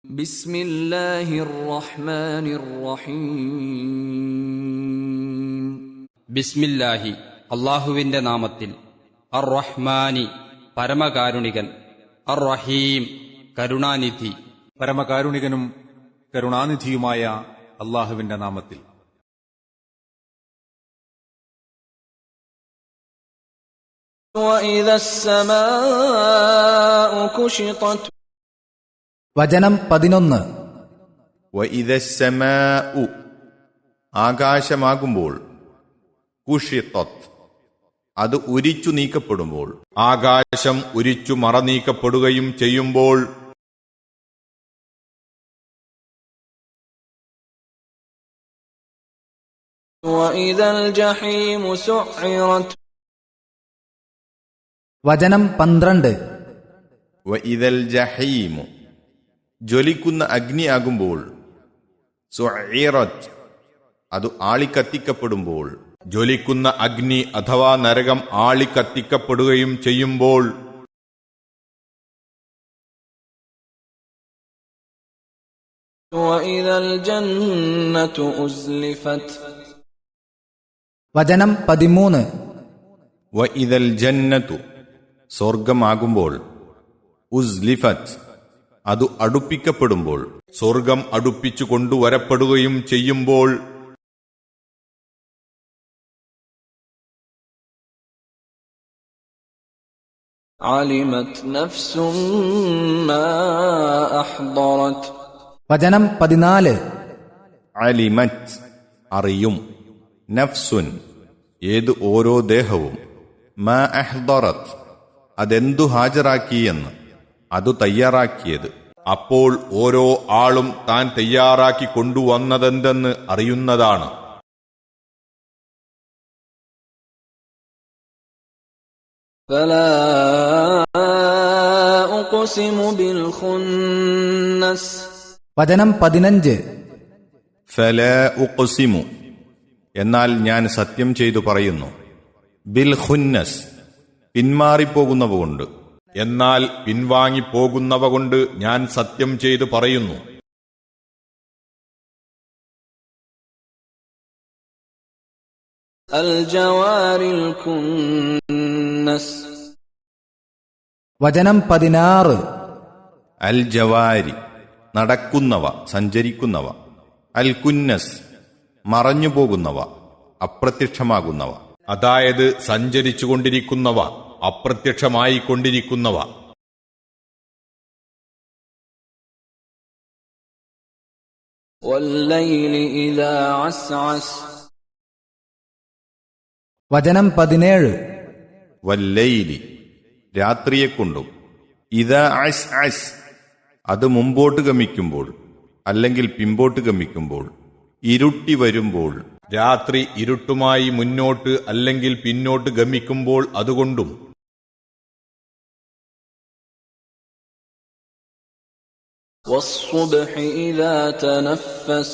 بسم الله الرحمن الرحيم ബിസ്മില്ലാഹി അല്ലാഹുവിന്റെ നാമത്തിൽ. അർ റഹ്മാനി പരമകാരുണികൻ, അർ റഹീം കരുണാനിധി. പരമകാരുണികനും കരുണാനിധിയുമായ അല്ലാഹുവിന്റെ നാമത്തിൽ. وإذا السماء كشطت വചനം 11. വഇദസ്സമാഉ ആകാശമാകുമ്പോൾ, കുഷിത്തത് അത് ഉരിച്ചു നീക്കപ്പെടുമ്പോൾ, ആകാശം ഉരിച്ചു മറനീക്കപ്പെടുകയും ചെയ്യുമ്പോൾ, وإذا الجحيم سعرت വചനം 12. വഇദൽ ജഹീമു ജ്വലിക്കുന്ന അഗ്നിയാകുമ്പോൾ, സുഇറത് അത് ആളിക്കത്തിക്കപ്പെടുമ്പോൾ, ജ്വലിക്കുന്ന അഗ്നി അഥവാ നരകം ആളിക്കത്തിക്കപ്പെടുകയും ചെയ്യുമ്പോൾ, وإذا الجنة أزلفت വചനം 13. വഇദൽ ജന്നതു സ്വർഗമാകുമ്പോൾ, ഉസ്ലിഫത്ത് അത് അടുപ്പിക്കപ്പെടുമ്പോൾ, സ്വർഗം അടുപ്പിച്ചു കൊണ്ടുവരപ്പെടുകയും ചെയ്യുമ്പോൾ, علمت نفس ما أحضرت വചനം 14. അലിമത് അറിയും, നഫ്സുൻ ഏത് ഓരോ ദേഹവും, മാ അഹ്ദറത് അതെന്തു ഹാജരാക്കിയെന്ന്, അതു തയ്യാറാക്കിയത്. അപ്പോൾ ഓരോ ആളും താൻ തയ്യാറാക്കി കൊണ്ടുവന്നതെന്തെന്ന് അറിയുന്നതാണ്. فلا أقسم بالخنس വചനം 15. ഫലാ ഉഖ്സിമു എന്നാൽ ഞാൻ സത്യം ചെയ്തു പറയുന്നു, ബിൽ ഖുന്നസ് പിന്മാറിപ്പോകുന്നവ കൊണ്ട്, എന്നാൽ പിൻവാങ്ങിപ്പോകുന്നവ കൊണ്ട് ഞാൻ സത്യം ചെയ്തു പറയുന്നു. الجوار الكنس വചനം 16. അൽ ജവാരി നടക്കുന്നവ, സഞ്ചരിക്കുന്നവ, അൽ കുന്നസ് മറഞ്ഞുപോകുന്നവ, അപ്രത്യക്ഷമാകുന്നവ, അതായത് സഞ്ചരിച്ചുകൊണ്ടിരിക്കുന്നവ, അപ്രത്യക്ഷമായിക്കൊണ്ടിരിക്കുന്നവ. والليل إذا عسعس വചനം 17. വല്ലൈലി രാത്രിയെക്കൊണ്ടും, ഇദാ അസ് അസ് അത് മുമ്പോട്ട് ഗമിക്കുമ്പോൾ അല്ലെങ്കിൽ പിമ്പോട്ട് ഗമിക്കുമ്പോൾ, ഇരുട്ടി വരുമ്പോൾ, രാത്രി ഇരുട്ടുമായി മുന്നോട്ട് അല്ലെങ്കിൽ പിന്നോട്ട് ഗമിക്കുമ്പോൾ അതുകൊണ്ടും, والصبح إذا تنفس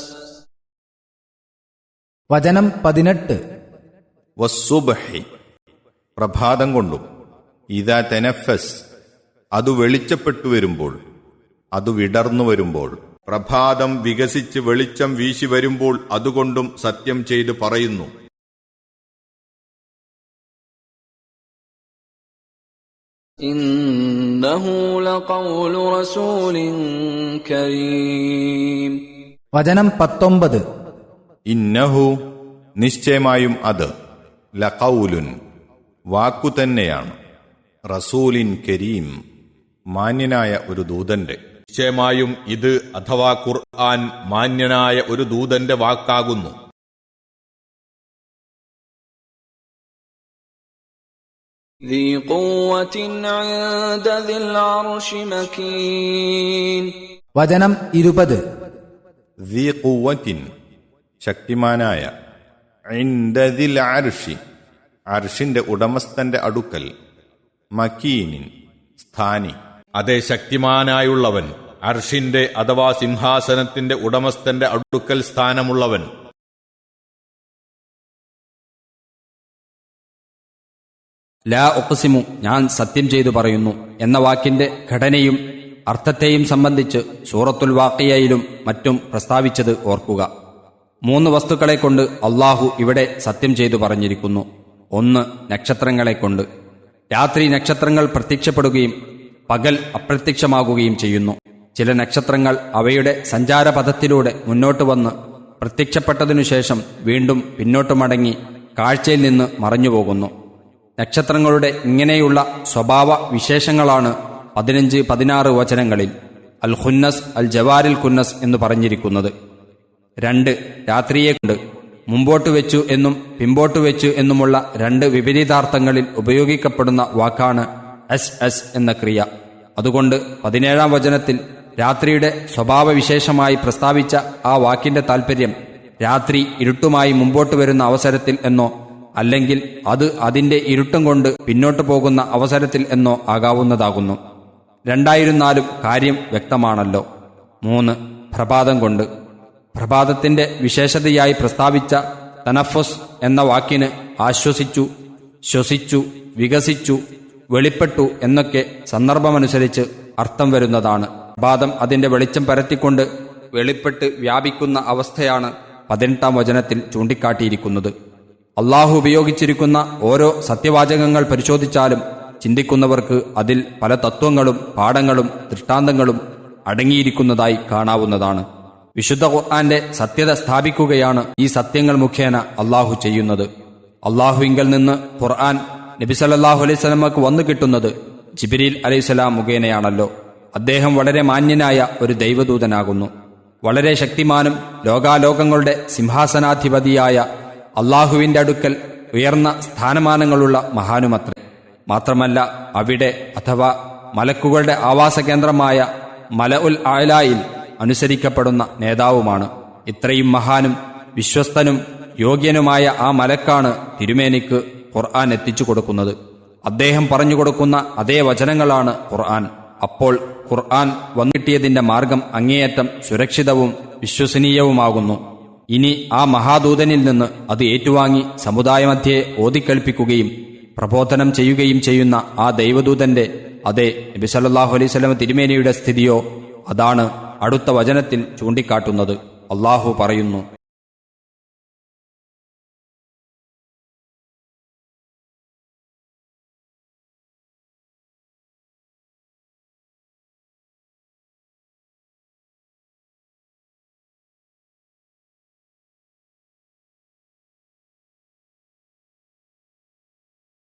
വചനം 18. വസ്സുബ്ഹി പ്രഭാതം കൊണ്ടും, ഇദാ തനഫസ് അത് വെളിച്ചപ്പെട്ടു വരുമ്പോൾ, അത് വിടർന്നു വരുമ്പോൾ, പ്രഭാതം വികസിച്ച് വെളിച്ചം വീശി വരുമ്പോൾ അതുകൊണ്ടും സത്യം ചെയ്ത് പറയുന്നു. إنه لقول رسول كريم വചനം 19. ഇന്നഹു നിശ്ചയമായും അത്, ലഖൗലുൻ വാക്കു തന്നെയാണ്, റസൂലിൻ കരീം മാന്യനായ ഒരു ദൂതന്റെ. നിശ്ചയമായും ഇത് അഥവാ ഖുർആൻ മാന്യനായ ഒരു ദൂതന്റെ വാക്കാകുന്നു. ذي قوة عند ذي العرش مكين വചനം 20. ദീ ഖുവ്വത്തിൻ ശക്തിമാനായ, ഇൻദ ദിൽ അർശി അർഷിന്റെ ഉടമസ്ഥന്റെ അടുക്കൽ, മക്കീനിൻ സ്ഥാനി അതേ ശക്തിമാനായുള്ളവൻ, അർഷിന്റെ അഥവാ സിംഹാസനത്തിന്റെ ഉടമസ്ഥന്റെ അടുക്കൽ സ്ഥാനമുള്ളവൻ. ലാ ഉഖ്സിമു ഞാൻ സത്യം ചെയ്തു പറയുന്നു എന്ന വാക്കിന്റെ ഘടനയും അർത്ഥത്തെയും സംബന്ധിച്ച് സൂറത്തുൽ വാഖിയയിലും മറ്റും പ്രസ്താവിച്ചത് ഓർക്കുക. 3 വസ്തുക്കളെക്കൊണ്ട് അള്ളാഹു ഇവിടെ സത്യം ചെയ്തു പറഞ്ഞിരിക്കുന്നു. 1 നക്ഷത്രങ്ങളെക്കൊണ്ട്. രാത്രി നക്ഷത്രങ്ങൾ പ്രത്യക്ഷപ്പെടുകയും പകൽ അപ്രത്യക്ഷമാകുകയും ചെയ്യുന്നു. ചില നക്ഷത്രങ്ങൾ അവയുടെ സഞ്ചാരപഥത്തിലൂടെ മുന്നോട്ട് വന്ന് പ്രത്യക്ഷപ്പെട്ടതിനുശേഷം വീണ്ടും പിന്നോട്ട് മടങ്ങി കാഴ്ചയിൽ നിന്ന് മറഞ്ഞുപോകുന്നു. നക്ഷത്രങ്ങളുടെ ഇങ്ങനെയുള്ള സ്വഭാവ വിശേഷങ്ങളാണ് 15-16 വചനങ്ങളിൽ അൽ ഖുന്നസ് അൽ ജവാരിൽ ഖുന്നസ് എന്ന് പറഞ്ഞിരിക്കുന്നത്. 2 രാത്രിയെക്കൊണ്ട്. മുമ്പോട്ട് വെച്ചു എന്നും പിമ്പോട്ട് വെച്ചു എന്നുമുള്ള 2 വിപരീതാർത്ഥങ്ങളിൽ ഉപയോഗിക്കപ്പെടുന്ന വാക്കാണ് എസ് എന്ന ക്രിയ. അതുകൊണ്ട് 17-ാം വചനത്തിൽ രാത്രിയുടെ സ്വഭാവവിശേഷമായി പ്രസ്താവിച്ച ആ വാക്കിന്റെ താൽപ്പര്യം രാത്രി ഇരുട്ടുമായി മുമ്പോട്ട് വരുന്ന അവസരത്തിൽ എന്നോ അല്ലെങ്കിൽ അത് അതിന്റെ ഇരുട്ടും കൊണ്ട് പിന്നോട്ട് പോകുന്ന അവസരത്തിൽ എന്നോ ആകാവുന്നതാകുന്നു. രണ്ടായിരുന്നാലും കാര്യം വ്യക്തമാണല്ലോ. 3 പ്രഭാതം കൊണ്ട്. പ്രഭാതത്തിന്റെ വിശേഷതയായി പ്രസ്താവിച്ച തനഫുസ് എന്ന വാക്കിന് ആശ്വസിച്ചു, ശ്വസിച്ചു, വികസിച്ചു, വെളിപ്പെട്ടു എന്നൊക്കെ സന്ദർഭമനുസരിച്ച് അർത്ഥം വരുന്നതാണ്. പ്രഭാതം അതിന്റെ വെളിച്ചം പരത്തിക്കൊണ്ട് വെളിപ്പെട്ട് വ്യാപിക്കുന്ന അവസ്ഥയാണ് 18-ാം വചനത്തിൽ ചൂണ്ടിക്കാട്ടിയിരിക്കുന്നത്. അള്ളാഹു ഉപയോഗിച്ചിരിക്കുന്ന ഓരോ സത്യവാചകങ്ങൾ പരിശോധിച്ചാലും ചിന്തിക്കുന്നവർക്ക് അതിൽ പല തത്വങ്ങളും പാഠങ്ങളും ദൃഷ്ടാന്തങ്ങളും അടങ്ങിയിരിക്കുന്നതായി കാണാവുന്നതാണ്. വിശുദ്ധ ഖുർആന്റെ സത്യത സ്ഥാപിക്കുകയാണ് ഈ സത്യങ്ങൾ മുഖേന അള്ളാഹു ചെയ്യുന്നത്. അള്ളാഹുവിങ്കൽ നിന്ന് ഖുർആൻ നബി സല്ലല്ലാഹു അലൈഹി വസല്ലമക്ക് വന്നു കിട്ടുന്നത് ജിബ്രീൽ അലൈഹിസ്സലാം മുഖേനയാണല്ലോ. അദ്ദേഹം വളരെ മാന്യനായ ഒരു ദൈവദൂതനാകുന്നു. വളരെ ശക്തിമാനും ലോകാലോകങ്ങളുടെ സിംഹാസനാധിപതിയായ അള്ളാഹുവിന്റെ അടുക്കൽ ഉയർന്ന സ്ഥാനമാനങ്ങളുള്ള മഹാനുമത്രേ. മാത്രമല്ല അവിടെ അഥവാ മലക്കുകളുടെ ആവാസകേന്ദ്രമായ മലഉൽ അഅ്ലായിൽ അനുസരിക്കപ്പെടുന്ന നേതാവുമാണ്. ഇത്രയും മഹാനും വിശ്വസ്തനും യോഗ്യനുമായ ആ മലക്കാണ് തിരുമേനിക്ക് ഖുർആൻ എത്തിച്ചു കൊടുക്കുന്നത്. അദ്ദേഹം പറഞ്ഞുകൊടുക്കുന്ന അതേ വചനങ്ങളാണ് ഖുർആൻ. അപ്പോൾ ഖുർആൻ വന്നിട്ടിയതിന്റെ മാർഗം അങ്ങേയറ്റം സുരക്ഷിതവും വിശ്വസനീയവുമാകുന്നു. ഇനി ആ മഹാദൂതനിൽ നിന്ന് അത് ഏറ്റുവാങ്ങി സമുദായമധ്യേ ഓതിക്കേൾപ്പിക്കുകയും പ്രബോധനം ചെയ്യുകയും ചെയ്യുന്ന ആ ദൈവദൂതന്റെ അതേ നബി സല്ലല്ലാഹു അലൈഹി വസല്ലം തിരുമേനിയുടെ സ്ഥിതിയോ അതാണ് അടുത്ത വചനത്തിൽ ചൂണ്ടിക്കാട്ടുന്നത്. അള്ളാഹു പറയുന്നു,